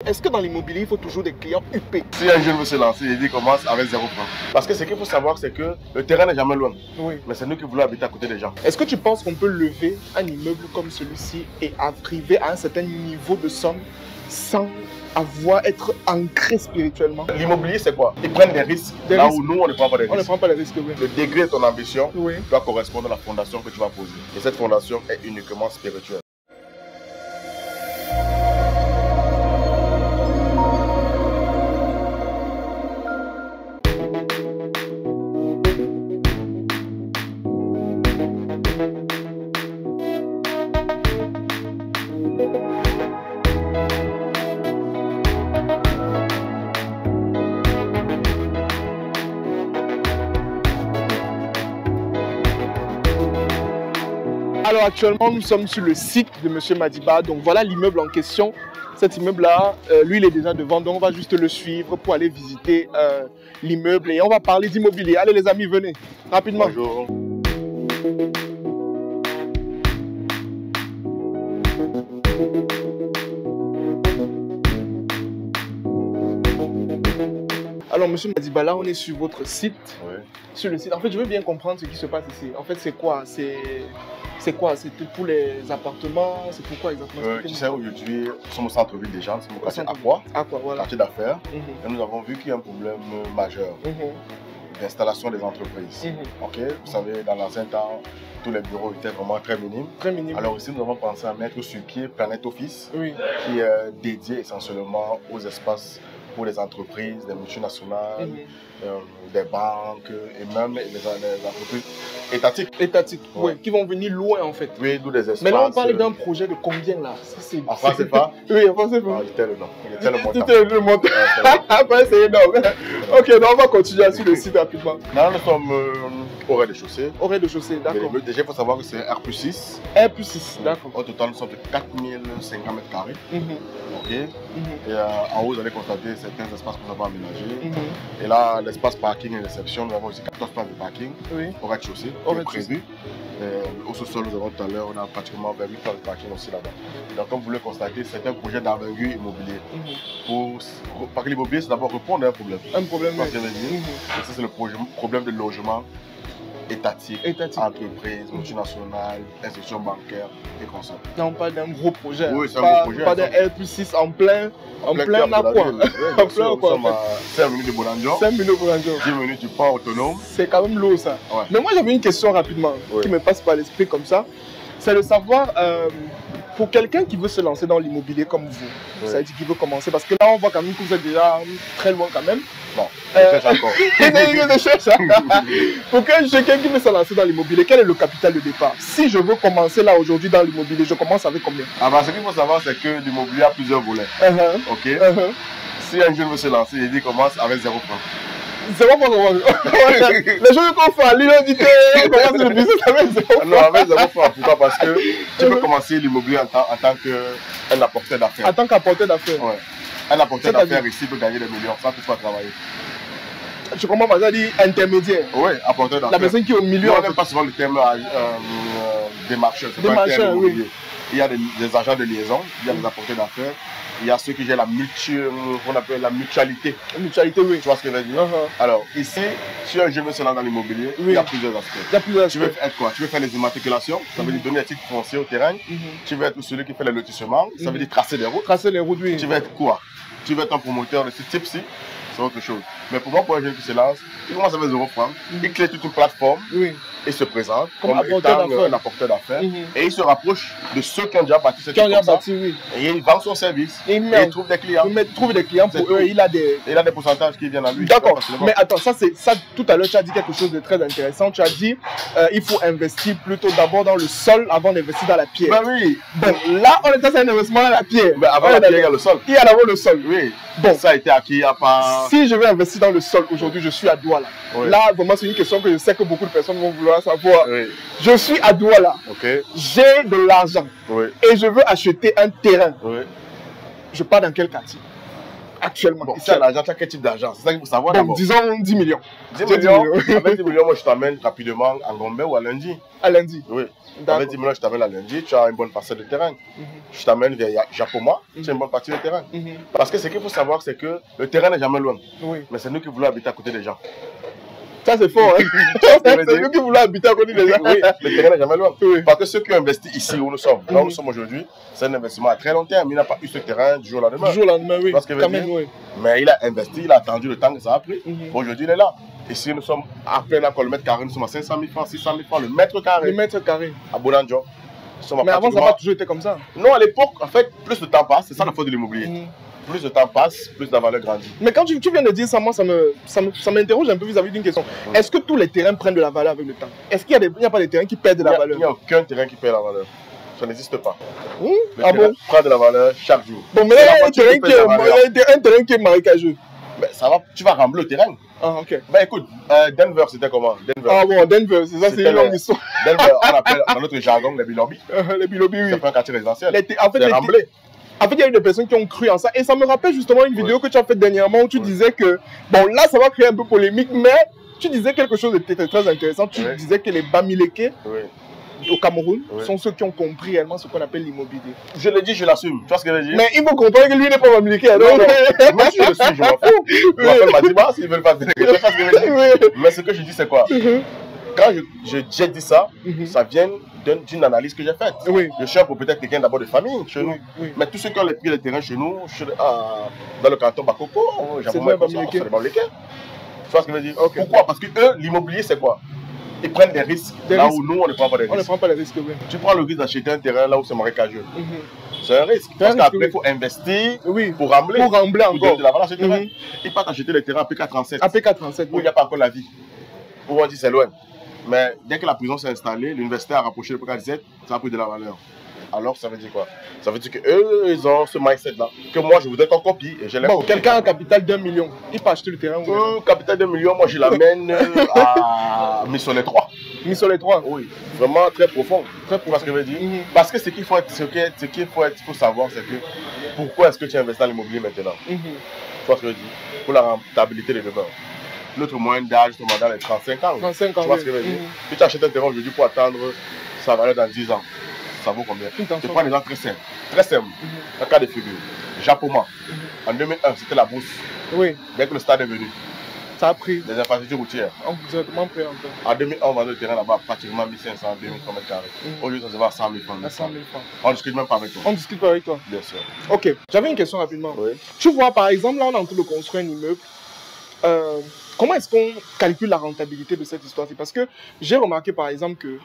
Est-ce que dans l'immobilier, il faut toujours des clients UP? Si un jeune veut se lancer, il commence avec 0 francs. Parce que ce qu'il faut savoir, c'est que le terrain n'est jamais loin. Oui. Mais c'est nous qui voulons habiter à côté des gens. Est-ce que tu penses qu'on peut lever un immeuble comme celui-ci et arriver à un certain niveau de somme sans être ancré spirituellement? L'immobilier, c'est quoi? Ils prennent des risques là où nous, on ne prend pas des risques. On ne prend pas les risques, oui. Le degré de ton ambition Oui. doit correspondre à la fondation que tu vas poser. Et cette fondation est uniquement spirituelle. Alors actuellement, nous sommes sur le site de M. Madiba. Donc voilà l'immeuble en question. Cet immeuble-là, lui, il est déjà devant. Donc on va juste le suivre pour aller visiter l'immeuble et on va parler d'immobilier. Allez les amis, venez rapidement. Bonjour. Alors, monsieur Madiba, là, on est sur votre site. Oui. Sur le site. En fait, je veux bien comprendre ce qui se passe ici. En fait, c'est quoi? C'est quoi? C'est pour les appartements? C'est pourquoi exactement? Tu sais, aujourd'hui, nous sommes au centre-ville des gens, nous sommes au quartier Aqua, voilà. quartier d'affaires. Et nous avons vu qu'il y a un problème majeur d'installation des entreprises. Ok, vous savez, dans l'ancien temps, tous les bureaux étaient vraiment très minimes. Très minime. Alors ici, nous avons pensé à mettre sur pied Planet Office, Oui. qui est dédié essentiellement aux espaces pour les entreprises, des multinationales, des banques et même les entreprises étatiques. Étatiques, Ouais. oui, qui vont venir loin en fait. Oui, d'où des espaces. Mais là, on parle d'un projet de combien là? En France, c'est pas. Oui, en France, c'est pas. Ah, j'étais le nom. J'étais le montant. C'était le montant. Après, c'est énorme. Ok, donc on va continuer sur le site rapidement. Là, nous sommes au rez-de-chaussée. Au rez-de-chaussée, d'accord. Déjà, il faut savoir que c'est R+6. R+6, d'accord. Au total, nous sommes de 4050 mètres carrés. Ok. Et en haut, vous allez constater certains espaces que nous avons aménagés. Et là, l'espace parking et réception, nous avons aussi 14 places de parking au rez-de-chaussée, prévu. Au sous-sol, nous avons tout à l'heure, on a pratiquement 28 places de parking aussi là-bas. Donc, comme vous le constatez, c'est un projet d'envergure immobilier. Parce que l'immobilier, c'est d'abord répondre à un problème. Un problème, oui. Et ça, c'est le problème de logement étatique, entreprise, multinationale, institution bancaire et consorts. Là, on parle d'un gros projet. Oui, c'est un gros projet. Pas d'un R+6 en plein Aqua. En plein Aqua. Nous sommes à 5 minutes de Bolandjo. 5 minutes de Bolandjo. 10 minutes du port autonome. C'est quand même lourd ça. Ouais. Mais moi, j'avais une question rapidement qui me passe par l'esprit comme ça. C'est de savoir, pour quelqu'un qui veut se lancer dans l'immobilier comme vous, ça veut dire qu'il veut commencer, parce que là, on voit quand même que vous êtes déjà très loin quand même. Bon, je cherche encore. Pour quelqu'un qui veut se lancer dans l'immobilier, quel est le capital de départ? Si je veux commencer là aujourd'hui dans l'immobilier, je commence avec combien? Ah bah, ce qu'il faut savoir, c'est que l'immobilier a plusieurs volets. Ok. Si un jeune veut se lancer, il commence avec 0 francs. C'est pas pour moi. Les gens qu'on fait à l'unité, on commence le business avec 0 francs. Non, avec 0 francs. Pourquoi? Parce que tu peux commencer l'immobilier en tant qu'un apporteur d'affaires. En tant qu'apporteur d'affaires. Ouais. Un apporteur d'affaires ici peut gagner des millions sans toutefois travailler. Je comprends pas, ça dit intermédiaire. Oui, apporteur d'affaires. La personne qui est au milieu. On n'aime pas souvent le terme démarcheur. Démarcheur, oui. Il y a des agents de liaison, il y a des apporteurs d'affaires. Il y a ceux qui gèrent qu'on appelle la mutualité. La mutualité, oui. Tu vois ce que je veux dire? Alors, ici, si un jeune veut se lancer dans l'immobilier, il y a plusieurs aspects. Il y a plusieurs aspects. Tu veux être quoi? Tu veux faire les immatriculations, ça veut dire donner un titre foncier au terrain. Tu veux être celui qui fait les lotissements, ça veut dire tracer des routes. Tracer les routes, oui. Tu veux être quoi? Tu veux être un promoteur de ce type-ci, c'est autre chose. Mais pour moi, pour un jeune qui se lance, il commence avec 0 francs, il crée toute une plateforme. Il se présente comme étant un apporteur d'affaires et il se rapproche de ceux qui ont déjà bâti cette chose. Et il vend son service et il trouve des clients. Il trouve des clients pour eux, il a des pourcentages qui viennent à lui. D'accord, mais attends, ça tout à l'heure tu as dit quelque chose de très intéressant. Tu as dit il faut investir plutôt d'abord dans le sol avant d'investir dans la pierre. Ben oui. Bon, là on est dans un investissement dans la pierre. Ben avant la pierre, il y a le sol. Il y a d'abord le sol. Oui. Bon, ça a été acquis à part. Si je veux investir dans le sol aujourd'hui, je suis à Douala. Là, vraiment, c'est une question que je sais que beaucoup de personnes vont vouloir savoir. Je suis à Douala. J'ai de l'argent. Et je veux acheter un terrain. Je pars dans quel quartier? Actuellement. Bon, tu as l'argent, tu as quel type d'argent? C'est ça qu'il faut savoir. Donc, disons 10 millions. 10 millions. Avec 10 millions, moi, je t'amène rapidement à Gombe ou à Lundi. À Lundi? Oui. Avec 10 millions, je t'amène à Lundi, tu as une bonne parcelle de terrain. Je t'amène vers Japoma, tu as une bonne partie de terrain. Parce que ce qu'il faut savoir, c'est que le terrain n'est jamais loin. Oui. Mais c'est nous qui voulons habiter à côté des gens. Ça, c'est fort, hein? C'est nous qui voulons habiter à côté des gens. Oui, le terrain n'est jamais loin. Oui. Parce que ceux qui ont investi ici où nous sommes, là où nous sommes aujourd'hui, c'est un investissement à très long terme. Il n'a pas eu ce terrain du jour au lendemain. Du jour au lendemain, oui. Quand même, oui. Mais il a investi, il a attendu le temps que ça a pris. Aujourd'hui, il est là. Ici, nous sommes à peine encore le mètre carré, nous sommes à 500 000 francs, 600 000 francs le mètre carré. Le mètre carré. À Bonanjo. Mais avant, ça n'a pas toujours été comme ça. Non, à l'époque, en fait, plus le temps passe, c'est ça la faute de l'immobilier. Plus le temps passe, plus la valeur grandit. Mais quand tu viens de dire ça, moi, ça m'interroge un peu vis-à-vis d'une question. Est-ce que tous les terrains prennent de la valeur avec le temps? Est-ce qu'il n'y a pas de terrains qui perdent de la valeur? Il n'y a aucun terrain qui perd la valeur. Ça n'existe pas. Le terrain prend de la valeur chaque jour. Bon, mais là, un terrain qui est marécageux. Ben, ça va, tu vas rembler le terrain. Ah, ok. Ben écoute, Denver, c'était comment? Denver. Ah bon, Denver, c'est ça, c'est une longue histoire. Denver, on appelle dans notre jargon les bilobis. Les bilobis, oui. C'est pas un quartier résidentiel. C'est remblé. En fait, il y a eu des personnes qui ont cru en ça. Et ça me rappelle justement une vidéo que tu as faite dernièrement où tu disais que, bon, là, ça va créer un peu polémique, mais tu disais quelque chose de très intéressant. Tu disais que les Bamileke au Cameroun sont ceux qui ont compris réellement ce qu'on appelle l'immobilier. Je le dis, je l'assume. Tu vois ce que je veux dire? Mais il faut comprendre que lui n'est pas Bamileke. Non, moi je le suis, je m'en fous. Je m'appelle Madiba, s'ils veulent pas venir. Tu vois ce que je veux dire? Mais ce que je dis, c'est quoi? Quand j'ai dit ça, ça vient d'une analyse que j'ai faite. Je suis un propriétaire quelqu'un d'abord de famille chez nous. Mais tous ceux qui ont pris les terrains chez nous, dans le canton Bakoko, c'est des Bamileke. Tu vois ce que je veux dire? Pourquoi? Parce que eux, l'immobilier, c'est quoi? Ils prennent des risques là où nous, on ne prend pas des risques. On ne prend pas les risques, oui. Tu prends le risque d'acheter un terrain là où c'est marécageux. C'est un risque. Parce qu'après, il faut investir pour rembler. Pour rembler encore. De la valeur à ce terrain. Ils partent acheter les terrains à PK37. À PK37, où il n'y a pas encore la vie. Où on dit c'est loin. Mais dès que la prison s'est installée, l'université a rapproché le PK17, ça a pris de la valeur. Alors, ça veut dire quoi? Ça veut dire qu'eux, ils ont ce mindset-là. Que moi, je voudrais qu'on copie. Et bon, quelqu'un a un capital d'1 million, il peut acheter le terrain. Capital d'1 million, moi, je l'amène à Missolet 3. Missolet 3? Oui, vraiment très profond. Très profond. Parce que je veux dire. Parce que il faut savoir, c'est que pourquoi est-ce que tu investis dans l'immobilier maintenant? Tu vois ce que je veux dire? Pour la rentabilité des demeures. Notre moyenne d'âge, dans les 35 ans. 35 ans. Tu vois ce que je veux dire? Si tu achètes un terrain aujourd'hui pour attendre sa valeur dans 10 ans. Ça vaut combien? Je prends des gens très simples. Très simples. Un cas de figure. Japoma. En 2001, c'était la bourse. Oui. Dès que le stade est venu. Ça a pris. Les infrastructures routières. Exactement pris encore. En 2001, on vendait le terrain là-bas pratiquement 1500, 2000 km². Aujourd'hui, ça se va à 100 000 francs. À 100 000 francs. On ne discute même pas avec toi. On ne discute pas avec toi? Bien sûr. Ok. J'avais une question rapidement. Oui. Tu vois, par exemple, là, on est en train de construire un immeuble. Comment est-ce qu'on calcule la rentabilité de cette histoire-ci? Parce que j'ai remarqué par exemple que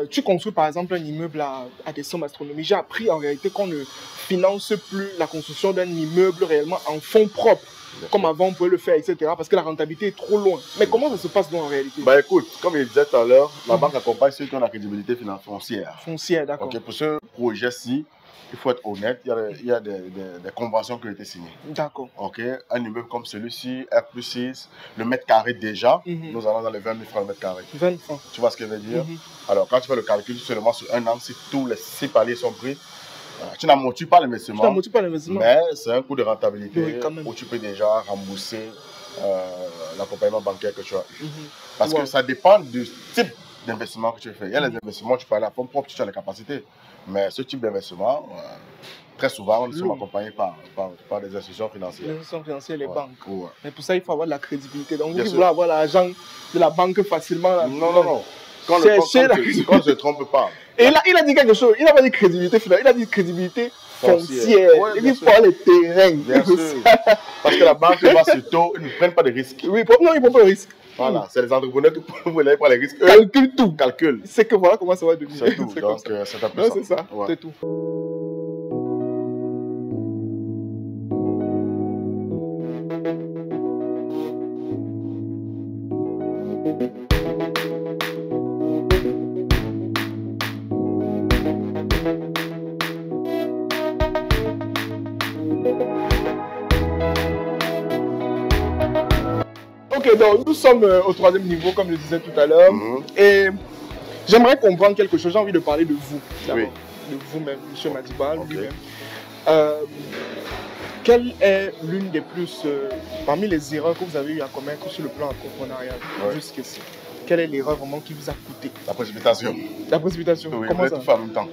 tu construis par exemple un immeuble à des sommes astronomiques. J'ai appris en réalité qu'on ne finance plus la construction d'un immeuble réellement en fonds propres, comme avant on pouvait le faire, etc. Parce que la rentabilité est trop loin. Mais comment ça se passe donc en réalité? Bah écoute, comme je disais tout à l'heure, la banque accompagne ceux qui ont la crédibilité foncière. Foncière, d'accord. Okay, pour ce projet-ci, il faut être honnête, il y a des conventions qui ont été signées. D'accord. Ok, un immeuble comme celui-ci, R+6, le mètre carré déjà, nous allons dans les 20 000 francs le mètre carré. 20 francs. Tu vois ce que je veux dire? Alors, quand tu fais le calcul seulement sur un an, si tous les 6 paliers sont pris, tu n'amortis pas l'investissement. Tu n'amortis pas l'investissement. Mais c'est un coût de rentabilité où tu peux déjà rembourser l'accompagnement bancaire que tu as eu. Parce que ça dépend du type d'investissement que tu fais. Il y a les investissements, tu peux aller à fond propre, tu as les capacités. Mais ce type d'investissement, très souvent, nous sommes accompagnés par des institutions financières. Les institutions financières, les banques. Ouais. Mais pour ça, il faut avoir de la crédibilité. Donc, vous voulez avoir l'argent de la banque facilement. Là, non. Quand je ne trompe pas. Et là, il a dit quelque chose. Il n'a pas dit crédibilité financière, il a dit crédibilité foncière. Il dit pour les terrains. Bien sûr. Parce que la banque va sur taux, ils ne prennent pas de risques. Oui, non, ils ne prennent pas de risques. Voilà, c'est les entrepreneurs qui prennent pas les risques. Calcule tout. Calcule. C'est que voilà comment ça va devenir. C'est tout. Donc, c'est un peu ça. C'est ça. C'est tout. Ok, donc nous sommes au 3e niveau, comme je disais tout à l'heure. Et j'aimerais comprendre quelque chose. J'ai envie de parler de vous, d'abord. De vous-même, M. Madiba, lui-même. Quelle est l'une des plus, parmi les erreurs que vous avez eu à commettre sur le plan entrepreneurial jusqu'ici? Quelle est l'erreur vraiment qui vous a coûté? La précipitation. La précipitation. Oui, comment ça? Tout faire en même temps.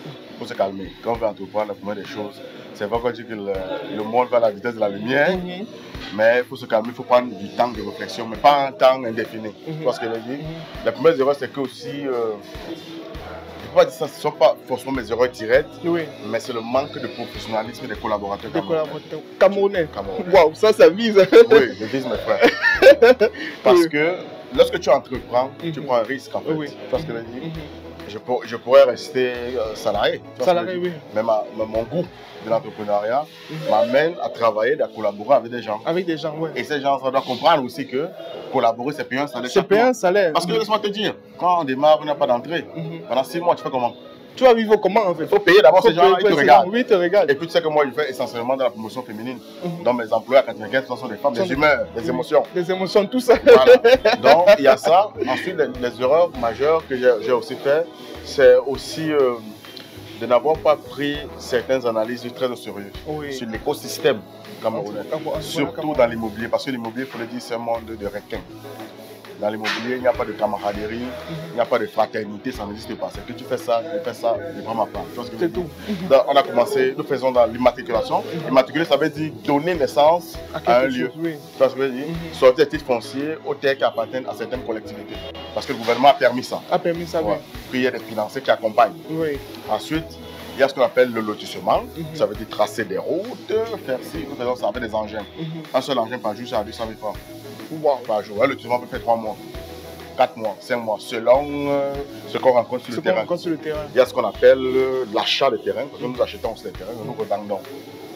Il faut se calmer. Quand on veut entreprendre, la première des choses, c'est vrai qu'on dit que le monde va à la vitesse de la lumière, mais il faut se calmer, il faut prendre du temps de réflexion, mais pas un temps indéfini. Tu vois ce que je veux dire? La première erreur, c'est que aussi, je ne peux pas dire ça, ce ne sont pas forcément mes erreurs directes, mais c'est le manque de professionnalisme des collaborateurs camerounais. Waouh, ça vise. Oui, je vise mes frères. Parce que lorsque tu entreprends, tu prends un risque en fait. Tu vois ce que je veux dire? Je pourrais rester salarié. Oui. Mais mon goût de l'entrepreneuriat m'amène à travailler, à collaborer avec des gens. Avec des gens, oui. Et ces gens, ça doit comprendre aussi que collaborer, c'est payer un salaire. C'est payer un salaire. Parce que laisse-moi te dire, quand on démarre, on n'a pas d'entrée. Pendant 6 mois, tu fais comment? Tu vas vivre comment en fait? Il faut payer d'abord ces gens-là, ils te regardent. Oui, ils te regardent. Et puis tu sais que moi, je fais essentiellement dans la promotion féminine. Donc mes employés à 95% sont des femmes, des humeurs, des émotions. Des émotions, tout ça. Voilà. Donc il y a ça. Ensuite, les erreurs majeures que j'ai aussi fait, c'est aussi de n'avoir pas pris certaines analyses très au sérieux sur l'écosystème camerounais. Surtout dans l'immobilier, parce que l'immobilier, il faut le dire, c'est un monde de requins. Dans l'immobilier, il n'y a pas de camaraderie, il n'y a pas de fraternité, ça n'existe pas. C'est que tu fais ça, je prends ma part. C'est tout. Donc, on a commencé, nous faisons dans l'immatriculation. Immatriculer, ça veut dire donner naissance à un lieu. Tu vois ce que je veux dire? Sortir des titres fonciers aux terres qui appartiennent à certaines collectivités. Parce que le gouvernement a permis ça. Oui. Puis il y a des financiers qui accompagnent. Ensuite, il y a ce qu'on appelle le lotissement. Ça veut dire tracer des routes, faire ci, nous faisons ça avec des engins. Un seul engin par jour, c'est à 200 000 francs. Par jour. Le lotissement peut faire 3 mois, 4 mois, 5 mois, selon ce qu'on rencontre sur le terrain. Il y a ce qu'on appelle l'achat de terrain, parce que nous achetons ces terrains, nous revendons.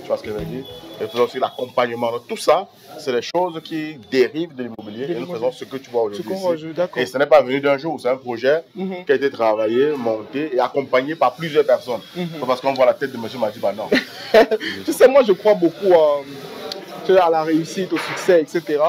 Tu vois ce que je veux dire? Et nous faisons aussi l'accompagnement. Tout ça, c'est des choses qui dérivent de l'immobilier et nous faisons ce que tu vois aujourd'hui. Et ce n'est pas venu d'un jour, c'est un projet qui a été travaillé, monté et accompagné par plusieurs personnes. Parce qu'on voit la tête de M. Madiba, non. Tu sais, moi je crois beaucoup à la réussite, au succès, etc.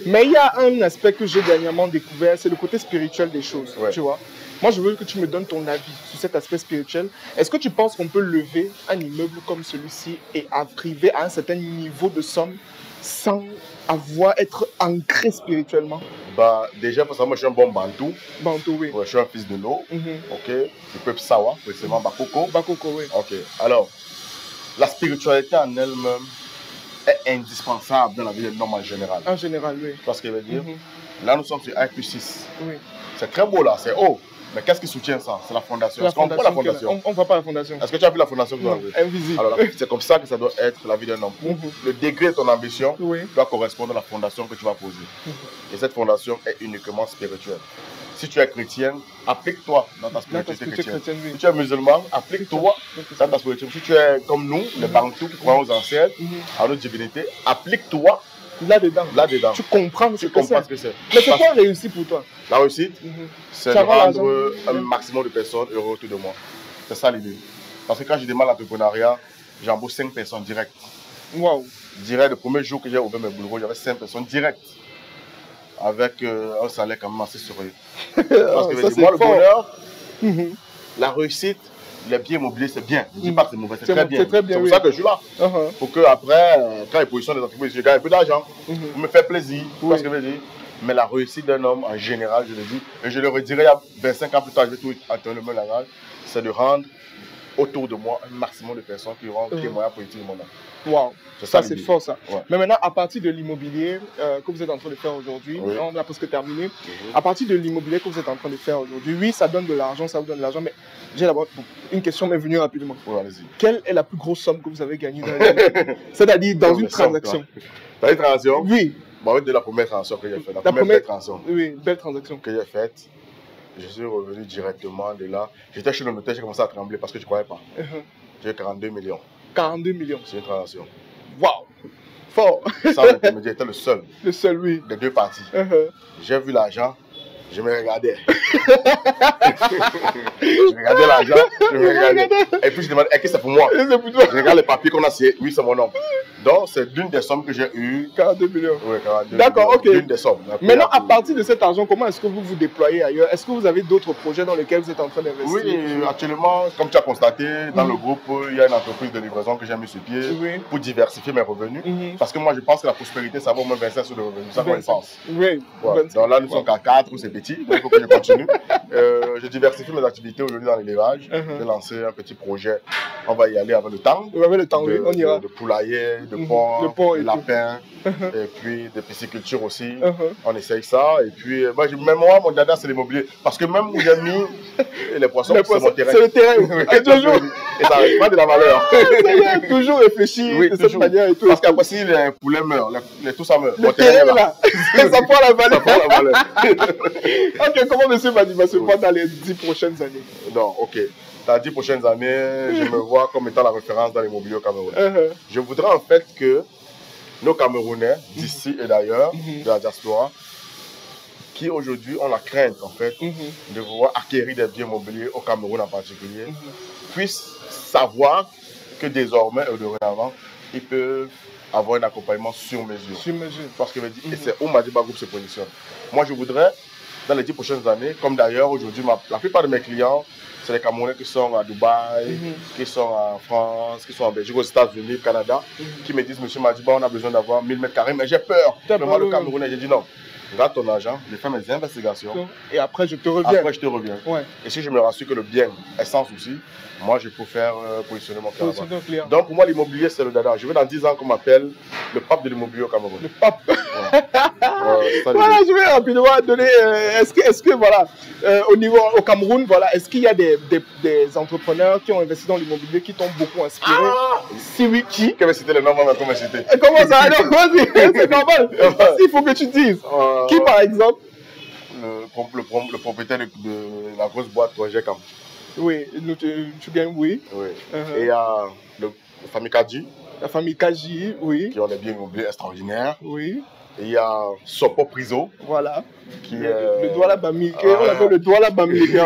Mais il y a un aspect que j'ai dernièrement découvert, c'est le côté spirituel des choses. Tu vois? Moi, je veux que tu me donnes ton avis sur cet aspect spirituel. Est-ce que tu penses qu'on peut lever un immeuble comme celui-ci et arriver à un certain niveau de somme sans être ancré spirituellement? Déjà, pour ça, moi, je suis un bon Bantou. Bantou, oui. Je suis un fils de l'eau. Ok. Du peuple Sawa, précisément Bakoko. Bakoko, oui. Ok. Alors, la spiritualité en elle-même est indispensable dans la vie de l'homme en général. En général, oui. Tu vois ce que je veux dire? Là, nous sommes sur 1+6. Oui. C'est très beau là, c'est haut. Mais qu'est-ce qui soutient ça? C'est la fondation. Est-ce qu'on voit la fondation? On ne voit pas la fondation. Est-ce que tu as vu la fondation que vous avez? Invisible. Alors, c'est comme ça que ça doit être la vie d'un homme. Le degré de ton ambition doit correspondre à la fondation que tu vas poser. Et cette fondation est uniquement spirituelle. Si tu es chrétien, applique-toi dans ta spiritualité chrétienne. Si tu es musulman, applique-toi dans ta spiritualité. Si tu es comme nous, les Bantous qui croient aux ancêtres, à nos divinités, applique-toi là-dedans. Tu comprends ce que c'est. Mais c'est quoi réussir pour toi? La réussite, c'est de rendre un maximum de personnes heureux autour de moi. C'est ça l'idée. Parce que quand je démarre l'entrepreneuriat, j'embauche 5 personnes directes. Waouh! Direct, le premier jour que j'ai ouvert mes bureaux, j'avais 5 personnes directes. Avec un salaire quand même assez sérieux. Parce que moi, le bonheur, la réussite, les biens immobiliers, c'est bien. Je ne dis pas que c'est mauvais, c'est très bien. C'est pour ça que je suis là. Pour qu'après, quand les positions des entreprises, je gagne un peu d'argent. Pour me faire plaisir. Tu vois ce que je veux dire? Mais la réussite d'un homme, en général, je le dis, et je le redirai il y a 25 ans plus tard, je vais tout attendre le langage, c'est de rendre autour de moi un maximum de personnes qui auront les moyens pour utiliser mon âme. Waouh, ça c'est fort ça. Mais maintenant, à partir de l'immobilier que vous êtes en train de faire aujourd'hui, on a presque terminé. À partir de l'immobilier que vous êtes en train de faire aujourd'hui, oui, ça donne de l'argent, ça vous donne de l'argent, mais j'ai d'abord une question m'est venue rapidement. Quelle est la plus grosse somme que vous avez gagnée dans c'est-à-dire dans une transaction? Dans une transaction? Oui. De la première transaction que j'ai faite, la première belle transaction. Oui, belle transaction. Que j'ai faite, je suis revenu directement de là. J'étais chez le notaire, j'ai commencé à trembler parce que je ne croyais pas. J'ai 42 millions. 42 millions? C'est une transaction. Waouh! Fort! Ça, l'intermédiaire était le seul. Le seul, oui. Des deux parties. J'ai vu l'argent, je me regardais. Je regardais l'argent, je me regardais. Et puis je demandais, est-ce que c'est pour moi? C'est pour toi. Je regarde les papiers qu'on a signé, oui, c'est mon nom. Donc, c'est l'une des sommes que j'ai eues. 42 millions. Oui, 42 D'accord, millions. ok. L'une des sommes. Maintenant, à partir de cet argent, comment est-ce que vous vous déployez ailleurs? Est-ce que vous avez d'autres projets dans lesquels vous êtes en train d'investir? Oui, actuellement, comme tu as constaté, dans le groupe, il y a une entreprise de livraison que j'ai mis sur pied pour diversifier mes revenus. Parce que moi, je pense que la prospérité, ça va au moins 25 sur le revenu. C'est ça qu'on pense. Oui. Ouais. Donc là, nous sommes qu'à 4, c'est petit, donc il faut que je continue. Je diversifie mes activités aujourd'hui dans l'élevage. J'ai lancé un petit projet. On va y aller avec le temps. Avec le temps, oui, on ira. De poulailler, de porc, de lapin, et puis de pisciculture aussi. On essaye ça. Et puis, moi, mon dada, c'est l'immobilier. Parce que même où j'ai mis les poissons, c'est mon terrain. C'est le terrain. Et toujours. Et ça n'arrive pas de la valeur. Toujours réfléchir de cette manière et tout. Parce qu'après, si les poulets meurent, tout ça meurt. Le terrain est là. Ça prend la valeur. Ça prend la valeur. Ok, comment M. Madiba se voit dans les 10 prochaines années? Non, ok. Dans les 10 prochaines années, je me vois comme étant la référence dans l'immobilier au Cameroun. Je voudrais en fait que nos Camerounais, d'ici et d'ailleurs, de la diaspora, qui aujourd'hui ont la crainte en fait de vouloir acquérir des biens immobiliers au Cameroun en particulier, puissent savoir que désormais et dorénavant, ils peuvent avoir un accompagnement sur mesure. Sur mesure. Parce que et c'est où Madiba Group se positionne. Moi, je voudrais, dans les 10 prochaines années, comme d'ailleurs aujourd'hui, la plupart de mes clients, c'est les Camerounais qui sont à Dubaï, qui sont en France, qui sont en Belgique, aux États-Unis, au Canada, qui me disent, Monsieur Madiba, on a besoin d'avoir 1000 mètres carrés, mais j'ai peur. Mais moi, le Camerounais, j'ai dit non. Garde ton argent, je fais mes investigations. Et après, je te reviens. Après, je te reviens. Ouais. Et si je me rassure que le bien est sans souci, moi, je peux faire positionner mon client. Donc, pour moi, l'immobilier, c'est le dada. Je veux dans 10 ans qu'on m'appelle le pape de l'immobilier au Cameroun. Le pape. Voilà, je vais rapidement donner. Est-ce que voilà, au Cameroun, voilà, est-ce qu'il y a des entrepreneurs qui ont investi dans l'immobilier qui t'ont beaucoup inspiré? Si oui, qui? Que me citer les noms, moi, comment citer? Comment ça? Non, vas-y, c'est normal. Il faut que tu dises. Qui, par exemple? Le propriétaire de la grosse boîte Projet Cam. Oui, tu gagnes, oui. Et il y a la famille Kadji. La famille Kadji, oui. Qui ont des biens immobiliers extraordinaires. Oui. Et il y a Sopo Priso. Voilà. Qui le Douala Bami. On appelle le Douala Bami. Qui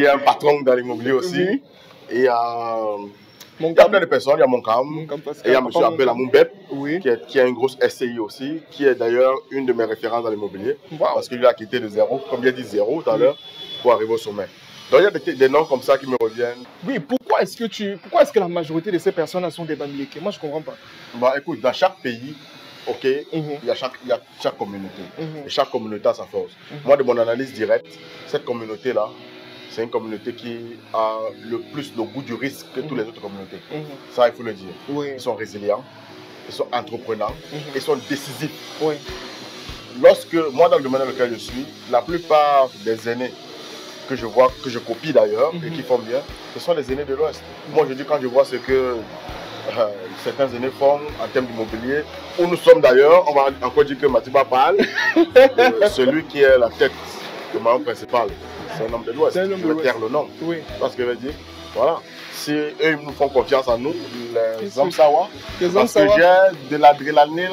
est un patron dans l'immobilier aussi. Oui. Et il y a... Il y a plein de personnes, il y a Moncam, et il y a M. Abel Amoumbeb, qui a une grosse SCI aussi, qui est d'ailleurs une de mes références dans l'immobilier, parce qu'il a quitté de zéro, comme bien dit zéro tout à l'heure, pour arriver au sommet. Donc il y a des noms comme ça qui me reviennent. Oui, pourquoi est-ce que la majorité de ces personnes sont des Bamileke? Moi je ne comprends pas. Bah écoute, dans chaque pays, ok, il y a chaque communauté, et chaque communauté a sa force. Moi de mon analyse directe, cette communauté-là, c'est une communauté qui a le plus le goût du risque que toutes les autres communautés. Ça, il faut le dire. Ils sont résilients, ils sont entreprenants, ils sont décisifs. Lorsque, moi, dans le domaine dans lequel je suis, la plupart des aînés que je vois, que je copie d'ailleurs, et qui font bien, ce sont les aînés de l'Ouest. Moi, je dis, quand je vois ce que certains aînés font en termes d'immobilier, où nous sommes d'ailleurs, on va encore dire que Madiba parle, celui qui est la tête, le membre principal. C'est un homme de l'Ouest, je vais taire le nom. Parce que je veux dire, voilà, si eux ils nous font confiance en nous, les hommes sawa, parce que j'ai de l'adrénaline.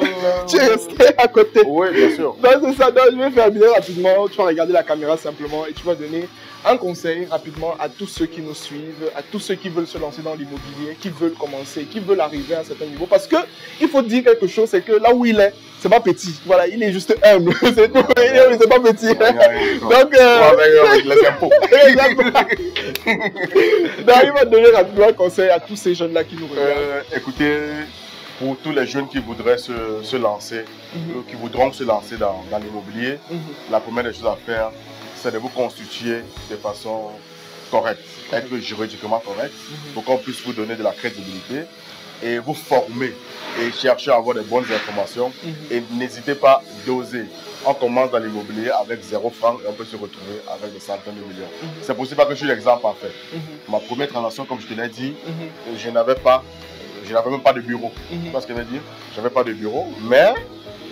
Tu es resté à côté. Oui, bien sûr. C'est ça, donc je vais faire bien rapidement, tu vas regarder la caméra simplement et tu vas donner un conseil rapidement à tous ceux qui nous suivent, à tous ceux qui veulent se lancer dans l'immobilier, qui veulent commencer, qui veulent arriver à un certain niveau. Parce qu'il faut dire quelque chose, c'est que là où il est, c'est pas petit. Voilà, il est juste humble. C'est tout. C'est pas petit. Donc, avec les impôts. Donc, il va donner rapidement un conseil à tous ces jeunes-là qui nous regardent. Écoutez, pour tous les jeunes qui voudraient se lancer, qui voudront se lancer dans l'immobilier, la première des choses à faire, c'est de vous constituer de façon correcte, être juridiquement correct, pour qu'on puisse vous donner de la crédibilité et vous former et chercher à avoir des bonnes informations. Et n'hésitez pas d'oser. On commence dans l'immobilier avec 0 francs et on peut se retrouver avec des centaines de millions. C'est possible parce que je suis l'exemple parfait. Ma première transaction, comme je te l'ai dit, je n'avais même pas de bureau. Tu vois ce que je veux dire? Je n'avais pas de bureau, mais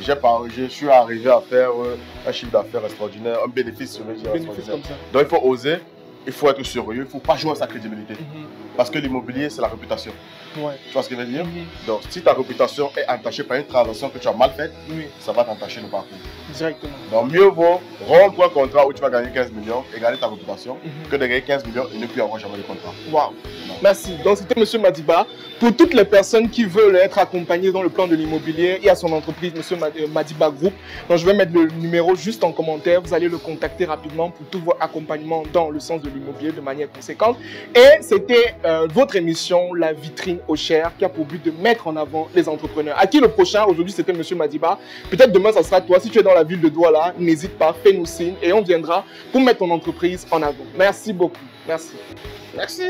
je suis arrivé à faire un chiffre d'affaires extraordinaire, un bénéfice, je veux dire, extraordinaire. Donc il faut oser il faut être sérieux, il ne faut pas jouer à sa crédibilité. Parce que l'immobilier, c'est la réputation. Ouais. Tu vois ce que je veux dire? Donc, si ta réputation est entachée par une transaction que tu as mal faite, ça va t'entacher le parcours. Directement. Donc, mieux vaut rompre un contrat où tu vas gagner 15 millions et garder ta réputation que de gagner 15 millions et ne plus avoir jamais de contrat. Waouh. Merci. Donc, c'était M. Madiba. Pour toutes les personnes qui veulent être accompagnées dans le plan de l'immobilier et à son entreprise, M. Madiba Group, donc je vais mettre le numéro juste en commentaire. Vous allez le contacter rapidement pour tout votre accompagnement dans le sens de l'immobilier de manière conséquente. Et c'était votre émission, La Vitrine aux Chers, qui a pour but de mettre en avant les entrepreneurs. À qui le prochain? Aujourd'hui, c'était M. Madiba. Peut-être demain, ça sera toi. Si tu es dans la ville de Douala, n'hésite pas, fais-nous signe et on viendra pour mettre ton entreprise en avant. Merci beaucoup. Merci. Merci.